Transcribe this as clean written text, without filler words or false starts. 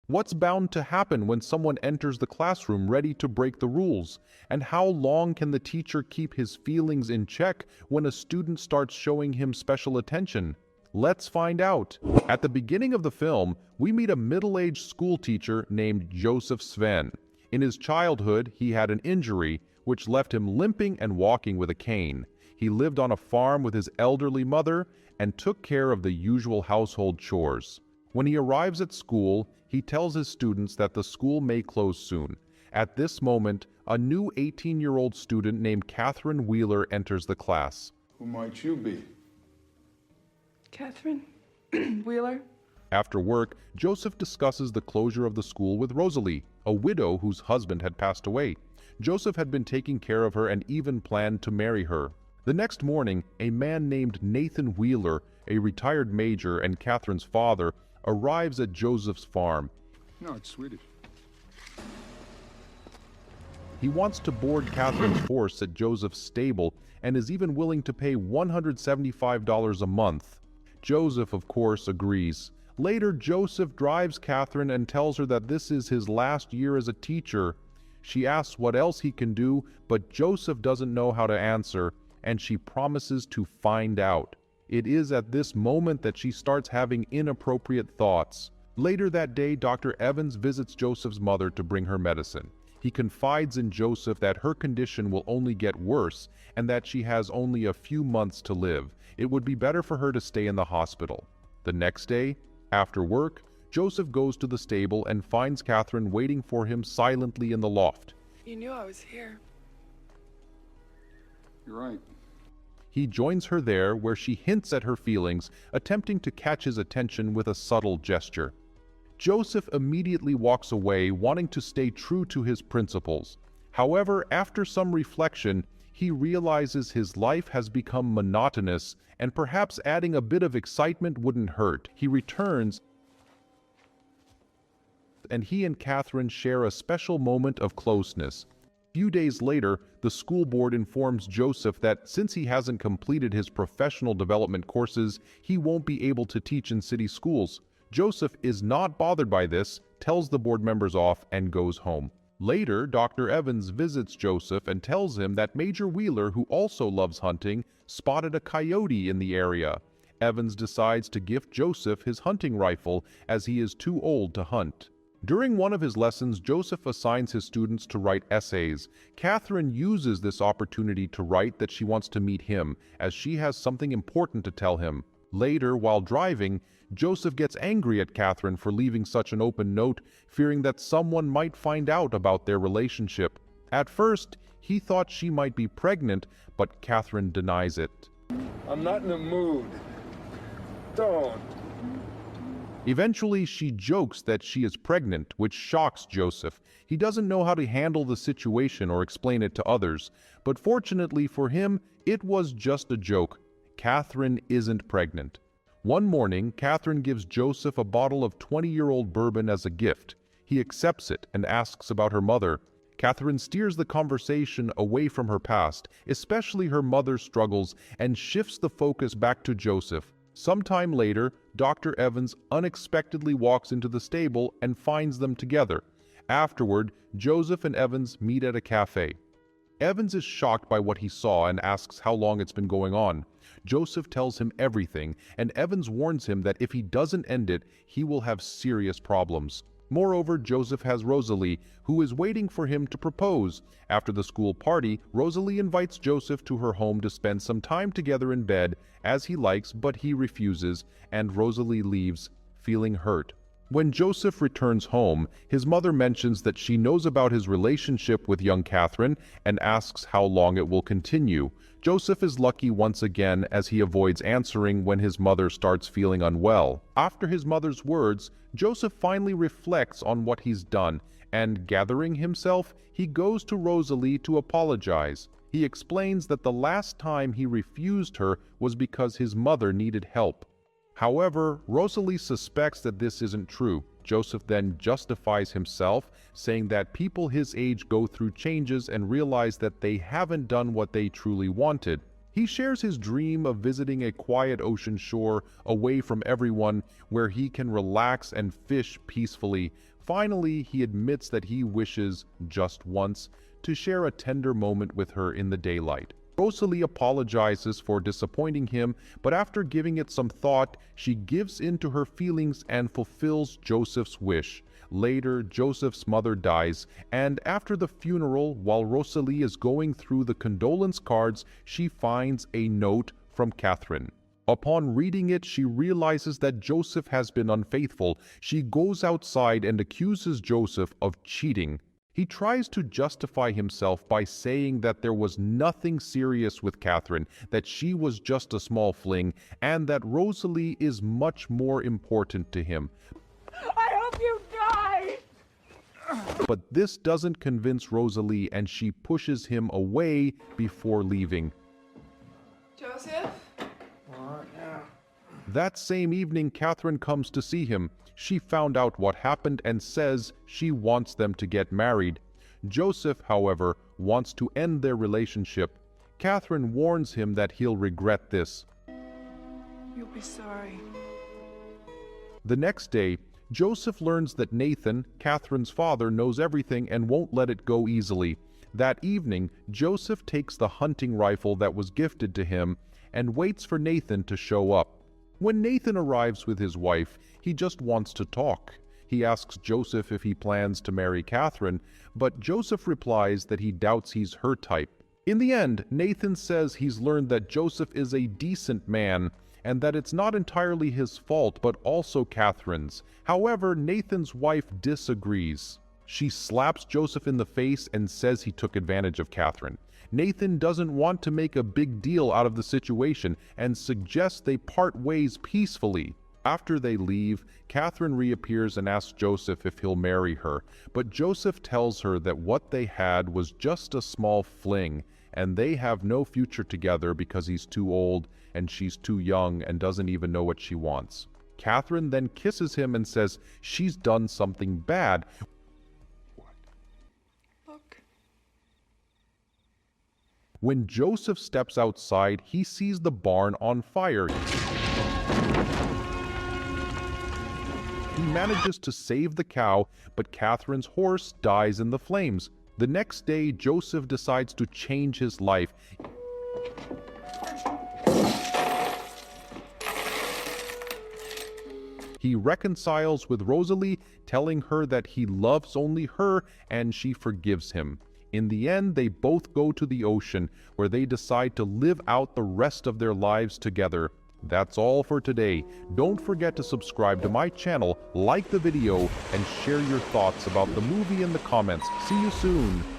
What's bound to happen when someone enters the classroom ready to break the rules? And how long can the teacher keep his feelings in check when a student starts showing him special attention? Let's find out. At the beginning of the film, we meet a middle-aged schoolteacher named Joseph Svenden. In his childhood, he had an injury, which left him limping and walking with a cane. He lived on a farm with his elderly mother and took care of the usual household chores. When he arrives at school, he tells his students that the school may close soon. At this moment, a new 18-year-old student named Catherine Wheeler enters the class. Who might you be? Catherine Wheeler? After work, Joseph discusses the closure of the school with Rosalee, a widow whose husband had passed away. Joseph had been taking care of her and even planned to marry her. The next morning, a man named Nathan Wheeler, a retired major and Catherine's father, arrives at Joseph's farm. No, it's Swedish. He wants to board Catherine's horse at Joseph's stable and is even willing to pay $175 a month. Joseph, of course, agrees. Later, Joseph drives Catherine and tells her that this is his last year as a teacher. She asks what else he can do, but Joseph doesn't know how to answer, and she promises to find out. It is at this moment that she starts having inappropriate thoughts. Later that day, Dr. Evans visits Joseph's mother to bring her medicine. He confides in Joseph that her condition will only get worse and that she has only a few months to live. It would be better for her to stay in the hospital. The next day, after work, Joseph goes to the stable and finds Catherine waiting for him silently in the loft. You knew I was here. You're right. He joins her there, where she hints at her feelings, attempting to catch his attention with a subtle gesture. Joseph immediately walks away, wanting to stay true to his principles. However, after some reflection, he realizes his life has become monotonous, and perhaps adding a bit of excitement wouldn't hurt. He returns, and he and Catherine share a special moment of closeness. A few days later, the school board informs Joseph that since he hasn't completed his professional development courses, he won't be able to teach in city schools. Joseph is not bothered by this, tells the board members off, and goes home. Later, Dr. Evans visits Joseph and tells him that Major Wheeler, who also loves hunting, spotted a coyote in the area. Evans decides to gift Joseph his hunting rifle as he is too old to hunt. During one of his lessons, Joseph assigns his students to write essays. Catherine uses this opportunity to write that she wants to meet him, as she has something important to tell him. Later, while driving, Joseph gets angry at Catherine for leaving such an open note, fearing that someone might find out about their relationship. At first, he thought she might be pregnant, but Catherine denies it. I'm not in the mood. Don't. Eventually, she jokes that she is pregnant, which shocks Joseph. He doesn't know how to handle the situation or explain it to others, but fortunately for him, it was just a joke. Catherine isn't pregnant. One morning, Catherine gives Joseph a bottle of 20-year-old bourbon as a gift. He accepts it and asks about her mother. Catherine steers the conversation away from her past, especially her mother's struggles, and shifts the focus back to Joseph. Sometime later, Dr. Evans unexpectedly walks into the stable and finds them together. Afterward, Joseph and Evans meet at a cafe. Evans is shocked by what he saw and asks how long it's been going on. Joseph tells him everything, and Evans warns him that if he doesn't end it, he will have serious problems. Moreover, Joseph has Rosalee, who is waiting for him to propose. After the school party, Rosalee invites Joseph to her home to spend some time together in bed, as he likes, but he refuses, and Rosalee leaves, feeling hurt. When Joseph returns home, his mother mentions that she knows about his relationship with young Catherine and asks how long it will continue. Joseph is lucky once again, as he avoids answering when his mother starts feeling unwell. After his mother's words, Joseph finally reflects on what he's done, and gathering himself, he goes to Rosalee to apologize. He explains that the last time he refused her was because his mother needed help. However, Rosalee suspects that this isn't true. Joseph then justifies himself, saying that people his age go through changes and realize that they haven't done what they truly wanted. He shares his dream of visiting a quiet ocean shore away from everyone where he can relax and fish peacefully. Finally, he admits that he wishes, just once, to share a tender moment with her in the daylight. Rosalee apologizes for disappointing him, but after giving it some thought, she gives in to her feelings and fulfills Joseph's wish. Later, Joseph's mother dies, and after the funeral, while Rosalee is going through the condolence cards, she finds a note from Catherine. Upon reading it, she realizes that Joseph has been unfaithful. She goes outside and accuses Joseph of cheating. He tries to justify himself by saying that there was nothing serious with Catherine, that she was just a small fling, and that Rosalee is much more important to him. I hope you die! But this doesn't convince Rosalee, and she pushes him away before leaving. Joseph? That same evening, Catherine comes to see him. She found out what happened and says she wants them to get married. Joseph, however, wants to end their relationship. Catherine warns him that he'll regret this. You'll be sorry. The next day, Joseph learns that Nathan, Catherine's father, knows everything and won't let it go easily. That evening, Joseph takes the hunting rifle that was gifted to him and waits for Nathan to show up. When Nathan arrives with his wife, he just wants to talk. He asks Joseph if he plans to marry Catherine, but Joseph replies that he doubts he's her type. In the end, Nathan says he's learned that Joseph is a decent man and that it's not entirely his fault but also Catherine's. However, Nathan's wife disagrees. She slaps Joseph in the face and says he took advantage of Catherine. Nathan doesn't want to make a big deal out of the situation and suggests they part ways peacefully. After they leave, Catherine reappears and asks Joseph if he'll marry her, but Joseph tells her that what they had was just a small fling, and they have no future together because he's too old and she's too young and doesn't even know what she wants. Catherine then kisses him and says she's done something bad. Look. When Joseph steps outside, he sees the barn on fire. He manages to save the cow, but Catherine's horse dies in the flames. The next day, Joseph decides to change his life. He reconciles with Rosalee, telling her that he loves only her and she forgives him. In the end, they both go to the ocean, where they decide to live out the rest of their lives together. That's all for today. Don't forget to subscribe to my channel, like the video, and share your thoughts about the movie in the comments. See you soon!